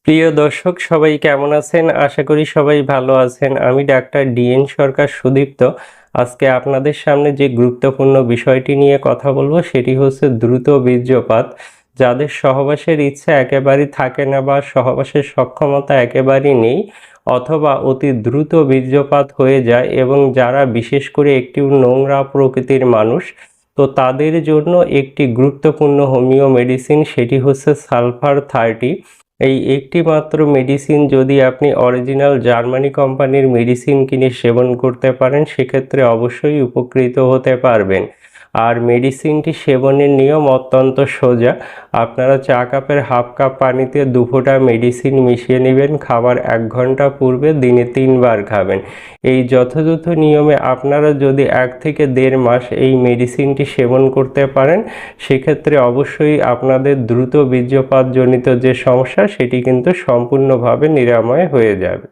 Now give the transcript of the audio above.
প্রিয় দর্শক সবাই কেমন আছেন? আশা করি সবাই ভালো আছেন। আমি ডাক্তার ডিএন সরকার সুদীপ্ত। আজকে আপনাদের সামনে যে গুরুত্বপূর্ণ বিষয়টি নিয়ে কথা বলবো সেটি হচ্ছে দ্রুত বীর্যপাত। যাদের সহবাসের ইচ্ছা একেবারেই থাকে না বা সহবাসের সক্ষমতা একেবারেই নেই অথবা অতি দ্রুত বীর্যপাত হয়ে যায় এবং যারা বিশেষ করে একটু নোংরা প্রকৃতির মানুষ, তো তাদের জন্য একটি গুরুত্বপূর্ণ হোমিও মেডিসিন সেটি হচ্ছে সালফার 30। এই একটি মাত্র মেডিসিন যদি আপনি অরিজিনাল জার্মানি কোম্পানির মেডিসিন কিনে সেবন করতে পারেন সেক্ষেত্রে অবশ্যই উপকৃত হতে পারবেন। আর মেডিসিনটি সেবনের নিয়ম অত্যন্ত সোজা। আপনারা চা কাপের হাফ কাপ পানিতে 2 ফোঁটা মেডিসিন মিশিয়ে নেবেন, খাবার 1 ঘন্টা পূর্বে দিনে 3 বার খাবেন। এই যথাযথ নিয়মে আপনারা যদি 1 থেকে 1.5 মাস এই মেডিসিনটি সেবন করতে পারেন সেক্ষেত্রে অবশ্যই আপনাদের দ্রুত বীর্যপাতজনিত যে সমস্যা সেটি কিন্তু সম্পূর্ণভাবে নিরাময় হয়ে যাবে।